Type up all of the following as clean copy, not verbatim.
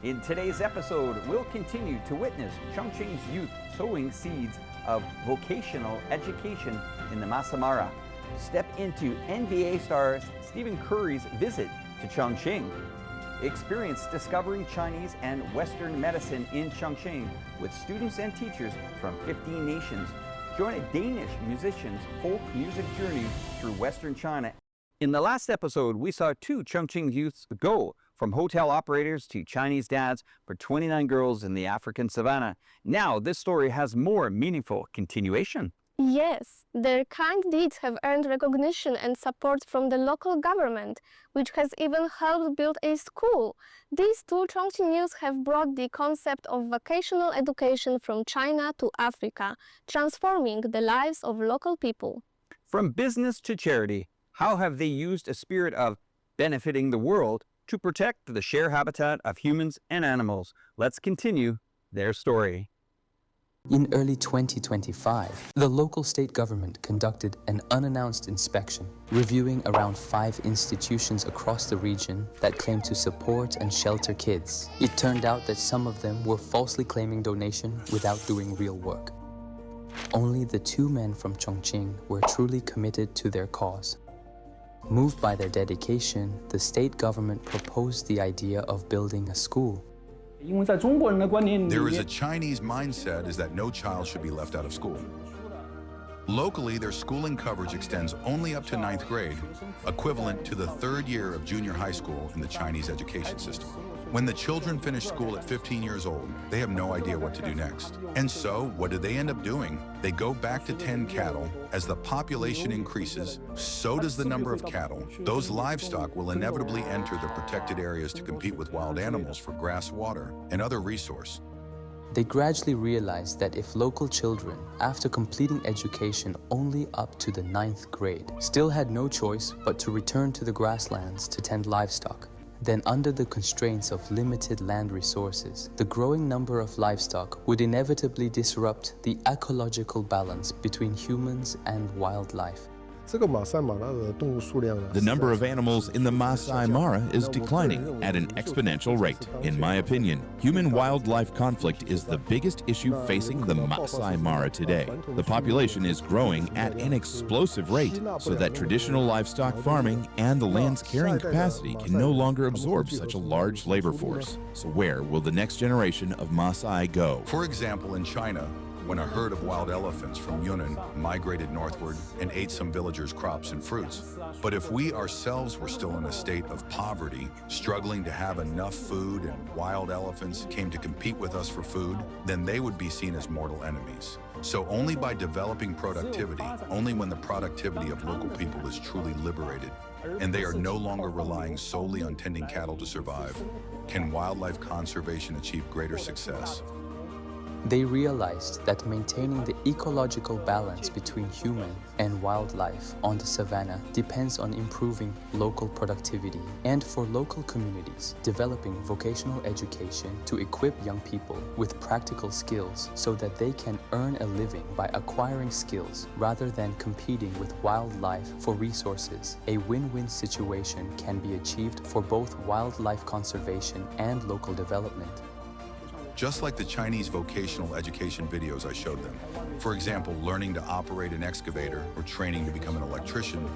In today's episode, we'll continue to witness Chongqing's youth sowing seeds of vocational education in the Masai Mara. Step into NBA star Stephen Curry's visit to Chongqing. Experience discovering Chinese and Western medicine in Chongqing with students and teachers from 15 nations. Join a Danish musician's folk music journey through Western China. In the last episode, we saw two Chongqing youths go from hotel operators to Chinese dads for 29 girls in the African savannah. Now, this story has more meaningful continuation. Yes, their kind deeds have earned recognition and support from the local government, which has even helped build a school. These two Chongqing youths have brought the concept of vocational education from China to Africa, transforming the lives of local people. From business to charity, how have they used a spirit of benefiting the world to protect the shared habitat of humans and animals? Let's continue their story. In early 2025, the local state government conducted an unannounced inspection, reviewing around 5 institutions across the region that claimed to support and shelter kids. It turned out that some of them were falsely claiming donation without doing real work. Only the 2 men from Chongqing were truly committed to their cause. Moved by their dedication, the state government proposed the idea of building a school. There is a Chinese mindset is that no child should be left out of school. Locally, their schooling coverage extends only up to 9th grade, equivalent to the 3rd year of junior high school in the Chinese education system. When the children finish school at 15 years old, they have no idea what to do next. And so, what do they end up doing? They go back to tend cattle. As the population increases, so does the number of cattle. Those livestock will inevitably enter the protected areas to compete with wild animals for grass, water, and other resources. They gradually realized that if local children, after completing education only up to the 9th grade, still had no choice but to return to the grasslands to tend livestock, then under the constraints of limited land resources, the growing number of livestock would inevitably disrupt the ecological balance between humans and wildlife. The number of animals in the Masai Mara is declining at an exponential rate. In my opinion, human-wildlife conflict is the biggest issue facing the Masai Mara today. The population is growing at an explosive rate, so that traditional livestock farming and the land's carrying capacity can no longer absorb such a large labor force. So where will the next generation of Masai go? For example, in China, when a herd of wild elephants from Yunnan migrated northward and ate some villagers' crops and fruits. But if we ourselves were still in a state of poverty, struggling to have enough food, and wild elephants came to compete with us for food, then they would be seen as mortal enemies. So only by developing productivity, only when the productivity of local people is truly liberated, and they are no longer relying solely on tending cattle to survive, can wildlife conservation achieve greater success. They realized that maintaining the ecological balance between human and wildlife on the savannah depends on improving local productivity, and for local communities, developing vocational education to equip young people with practical skills so that they can earn a living by acquiring skills rather than competing with wildlife for resources. A win-win situation can be achieved for both wildlife conservation and local development. Just like the Chinese vocational education videos I showed them. For example, learning to operate an excavator or training to become an electrician,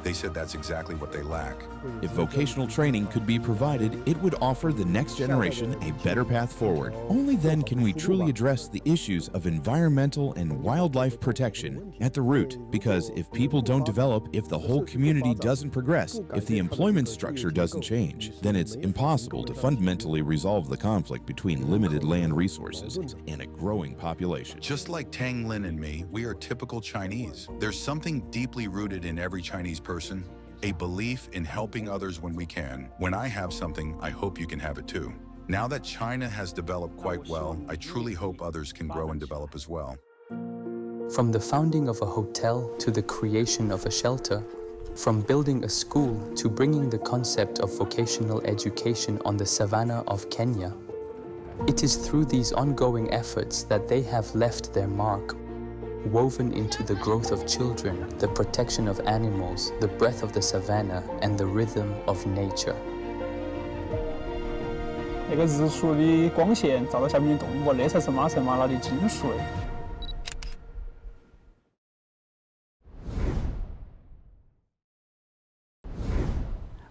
they said that's exactly what they lack. If vocational training could be provided, it would offer the next generation a better path forward. Only then can we truly address the issues of environmental and wildlife protection at the root. Because if people don't develop, if the whole community doesn't progress, if the employment structure doesn't change, then it's impossible to fundamentally resolve the conflict between limited land resources and a growing population. Just like Tang Lin and me, we are typical Chinese. There's something deeply rooted in every Chinese person, a belief in helping others when we can. When I have something, I hope you can have it too. Now that China has developed quite well, I truly hope others can grow and develop as well. From the founding of a hotel to the creation of a shelter, from building a school to bringing the concept of vocational education on the savannah of Kenya, it is through these ongoing efforts that they have left their mark, woven into the growth of children, the protection of animals, the breath of the savannah, and the rhythm of nature. 那个日出的光线照到下面的动物，那才是马赛马拉的精髓。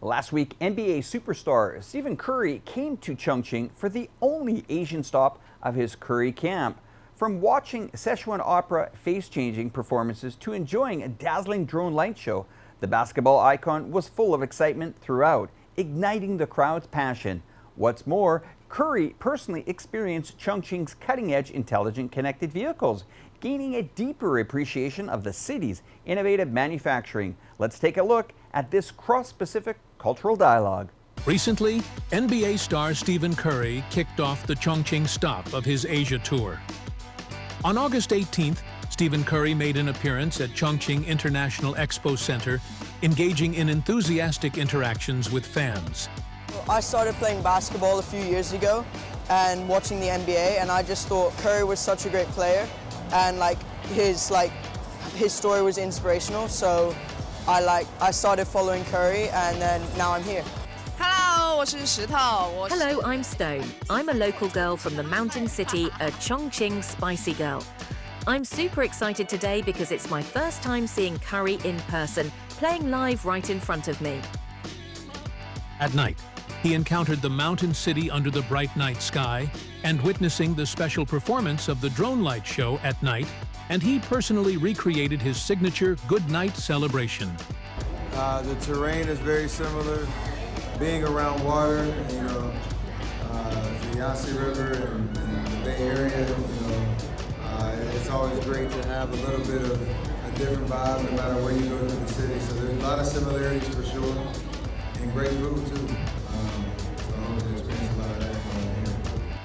Last week, NBA superstar Stephen Curry came to Chongqing for the only Asian stop of his Curry camp. From watching Szechuan opera face-changing performances to enjoying a dazzling drone light show, the basketball icon was full of excitement throughout, igniting the crowd's passion. What's more, Curry personally experienced Chongqing's cutting-edge intelligent connected vehicles, gaining a deeper appreciation of the city's innovative manufacturing. Let's take a look at this cross-Pacific cultural dialogue. Recently, NBA star Stephen Curry kicked off the Chongqing stop of his Asia tour. On August 18th, Stephen Curry made an appearance at Chongqing International Expo Center, engaging in enthusiastic interactions with fans. I started playing basketball a few years ago and watching the NBA, and I just thought Curry was such a great player, and his story was inspirational. So I started following Curry, and then now I'm here. Hello, I'm Stone. I'm a local girl from the mountain city, a Chongqing spicy girl. I'm super excited today because it's my first time seeing Curry in person, playing live right in front of me. At night, he encountered the mountain city under the bright night sky and witnessing the special performance of the drone light show at night, and he personally recreated his signature good night celebration. The terrain is very similar. Being around water, the Yangtze River and the Bay Area, it's always great to have a little bit of a different vibe no matter where you go to the city. So there's a lot of similarities for sure, and great food too. So I hope to experience a lot of that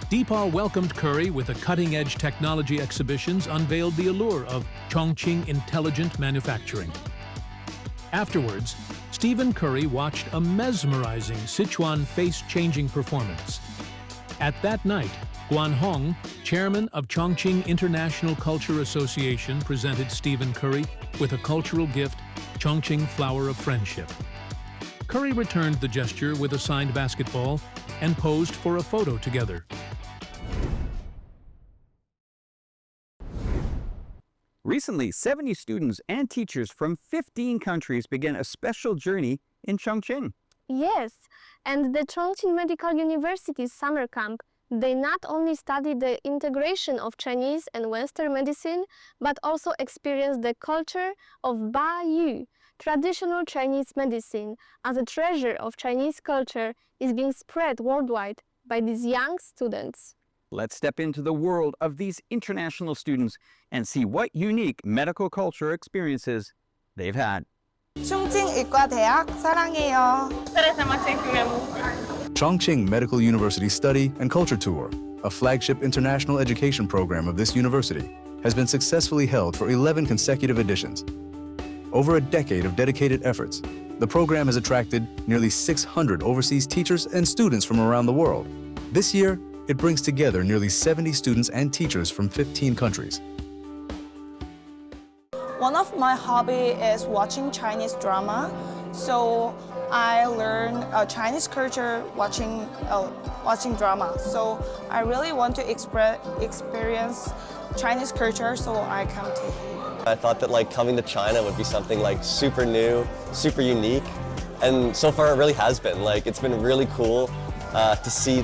here. Deepa welcomed Curry with a cutting-edge technology exhibitions unveiled the allure of Chongqing intelligent manufacturing. Afterwards, Stephen Curry watched a mesmerizing Sichuan face-changing performance. At that night, Guan Hong, chairman of Chongqing International Culture Association, presented Stephen Curry with a cultural gift, Chongqing Flower of Friendship. Curry returned the gesture with a signed basketball and posed for a photo together. Recently, 70 students and teachers from 15 countries began a special journey in Chongqing. Yes, and the Chongqing Medical University's summer camp, they not only study the integration of Chinese and Western medicine, but also experience the culture of Ba Yu, traditional Chinese medicine, as a treasure of Chinese culture is being spread worldwide by these young students. Let's step into the world of these international students and see what unique medical culture experiences they've had. 충칭의과대학 사랑해요. Chongqing Medical University Study and Culture Tour, a flagship international education program of this university, has been successfully held for 11 consecutive editions. Over a decade of dedicated efforts, the program has attracted nearly 600 overseas teachers and students from around the world. This year, it brings together nearly 70 students and teachers from 15 countries. One of my hobbies is watching Chinese drama, so I learn Chinese culture watching drama. So I really want to experience Chinese culture, so I come to here. I thought that coming to China would be something super new, super unique, and so far it really has been. It's been really cool to see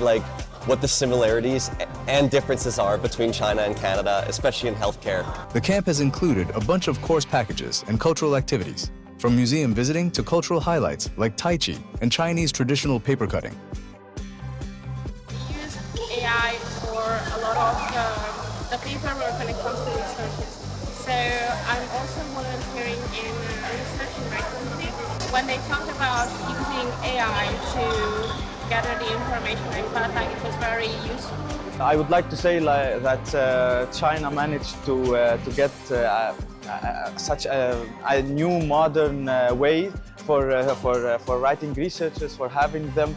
what the similarities and differences are between China and Canada, especially in healthcare. The camp has included a bunch of course packages and cultural activities, from museum visiting to cultural highlights like Tai Chi and Chinese traditional paper cutting. We use AI for a lot of the paperwork when it comes to research. So I'm also volunteering in research in my country. When they talked about using AI to gather the information, I felt like it was very useful. I would like to say that China managed to get such a new modern way for writing researches, for having them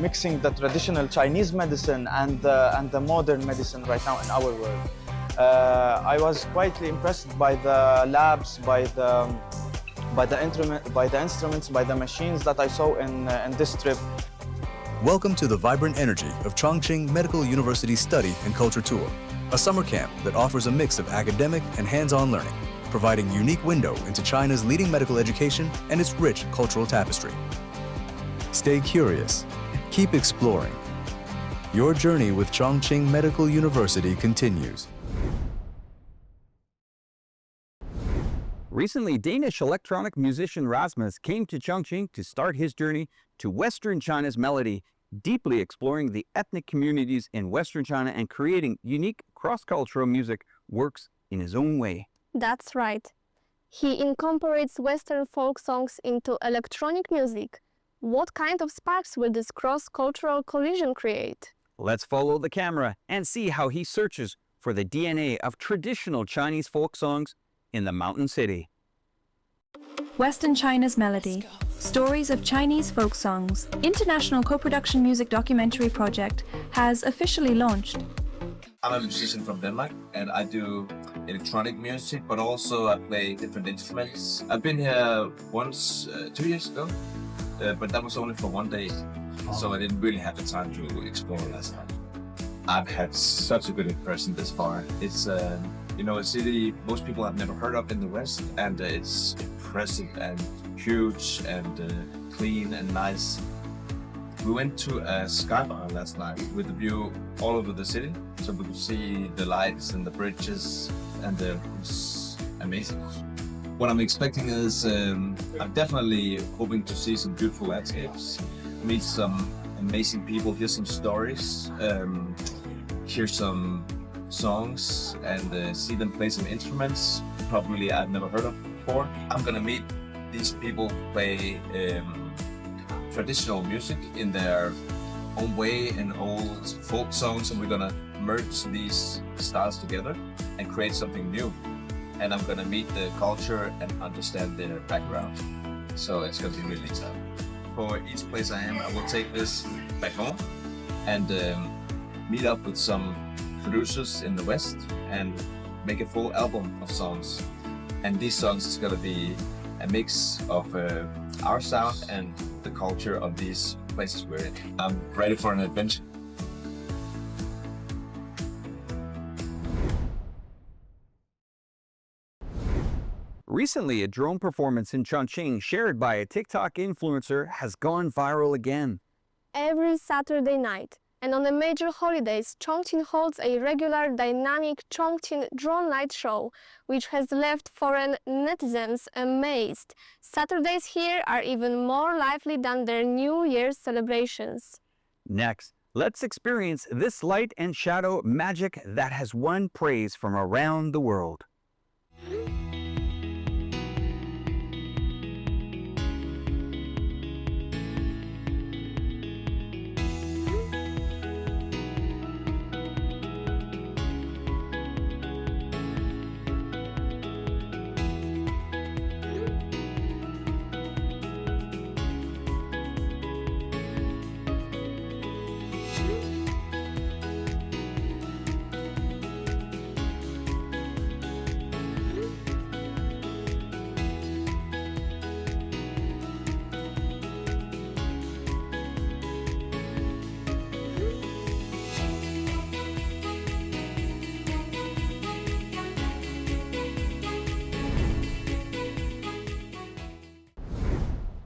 mixing the traditional Chinese medicine and the modern medicine right now in our world. I was quite impressed by the labs, by the instruments, by the machines that I saw in this trip. Welcome to the vibrant energy of Chongqing Medical University Study and Culture Tour, a summer camp that offers a mix of academic and hands-on learning, providing a unique window into China's leading medical education and its rich cultural tapestry. Stay curious. Keep exploring. Your journey with Chongqing Medical University continues. Recently, Danish electronic musician Rasmus came to Chongqing to start his journey to Western China's melody, deeply exploring the ethnic communities in Western China and creating unique cross-cultural music works in his own way. That's right. He incorporates Western folk songs into electronic music. What kind of sparks will this cross-cultural collision create? Let's follow the camera and see how he searches for the DNA of traditional Chinese folk songs in the Mountain City. Western China's Melody, Stories of Chinese Folk Songs, international co-production music documentary project has officially launched. I'm a musician from Denmark and I do electronic music, but also I play different instruments. I've been here once 2 years ago, but that was only for 1 day, so I didn't really have the time to explore last time. I've had such a good impression this far. It's a city most people have never heard of in the West, and it's impressive and huge and clean and nice. We went to a sky bar last night with a view all over the city, so we could see the lights and the bridges, and it was amazing. What I'm expecting is I'm definitely hoping to see some beautiful landscapes, meet some amazing people, hear some stories, hear some songs, and see them play some instruments probably I've never heard of before. I'm gonna meet these people who play traditional music in their own way and old folk songs, and we're gonna merge these styles together and create something new. And I'm gonna meet the culture and understand their background. So it's gonna be really exciting. For each place I am, I will take this back home and meet up with some producers in the West and make a full album of songs. And these songs is gonna be a mix of our sound and the culture of these places we're in. I'm ready for an adventure. Recently, a drone performance in Chongqing shared by a TikTok influencer has gone viral again. Every Saturday night and on the major holidays, Chongqing holds a regular dynamic Chongqing drone light show, which has left foreign netizens amazed. Saturdays here are even more lively than their New Year's celebrations. Next, let's experience this light and shadow magic that has won praise from around the world.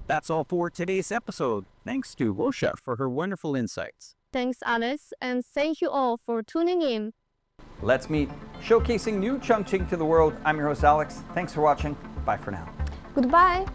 That's all for today's episode. Thanks to Wosha for her wonderful insights. Thanks, Alice, and thank you all for tuning in. Let's meet showcasing new Chongqing to the world. I'm your host, Alex. Thanks for watching. Bye for now. Goodbye.